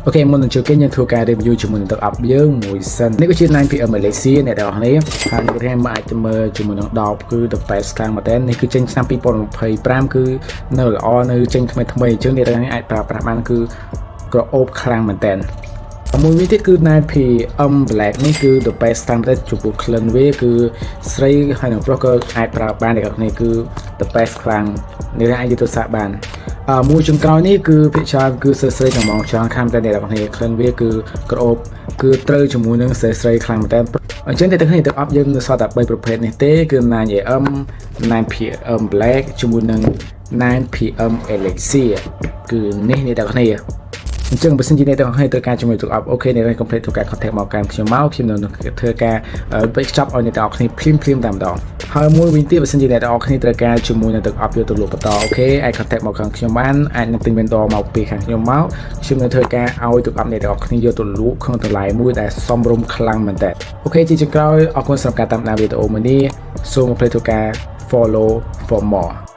អូខេមុននឹងចូលគេយើងធ្វើការ review ជាមួយនឹងទឹកអប់យើងមួយសិននេះគឺជា 9PM Malaysia អ្នកទាំងអស់គ្នាហើយនេះគេអាចទៅមើលជាមួយនឹង10គឺ the best ខ្លាំងមែនតើនេះគឺចេញឆ្នាំ2025គឺនៅល្អនៅចេញថ្មីអញ្ចឹងអ្នកទាំងអស់គ្នាអាចប្រើប្រាស់បានគឺក្រអូបខ្លាំងមែនតើមួយវិញទៀតគឺ 9PM Black នេះគឺ the best តាមតែចំពោះក្លិនវាគឺស្រីហើយនិងប្រុសក៏អាចប្រើបានអ្នកទាំងអស់គ្នាគឺ the best ខ្លាំងនេះអាចយកទៅសាកបានមួយចុងក្រោយនេះគឺភាគច្រើនគឺស្រីៗតែមកច្រើនខាងតែអ្នកទាំងអស់គ្នាក្លិនវាគឺក្រអូបគឺត្រូវជាមួយនឹងស្រីៗខ្លាំងមែនតើអញ្ចឹងតែទាំងគ្នាទៅអប់យើងនៅសល់តែ3ប្រភេទនេះទេគឺ 9AM 9PM Black ជាមួយនឹង 9PM Elixir គឺនេះអ្នកទាំងគ្នាអញ្ចឹងបើសិនជាអ្នកទាំងអស់គ្នាត្រូវការជាមួយទឹកអប់អូខេអ្នកកុំភ្លេចធ្វើការ contact មកកាន់ខ្ញុំនឹងធ្វើការបញ្ចប់ឲ្យអ្នកទាំងអស់គ្នាភ្លាមតែម្ដងហើយមួយវិញទៀតបើសិនជាអ្នកទាំងអស់គ្នាត្រូវការជាមួយនឹងទឹកអប់យកទៅលក់បន្តអូខេអាច contact មកខាងខ្ញុំបានអាចនឹងទិញ vendor មកពីខាងខ្ញុំមកខ្ញុំនឹងធ្វើការឲ្យទឹកអប់អ្នកទាំងអស់គ្នាយកទៅលក់ក្នុងតម្លៃមួយដែលសមរម្យខ្លាំងមែនតើអូខេជាចុងក្រោយអរគុណសម្រាប់ការតាមដានវីដេអូមួយនេះសូមកុំភ្លេចធ្វើការ follow for more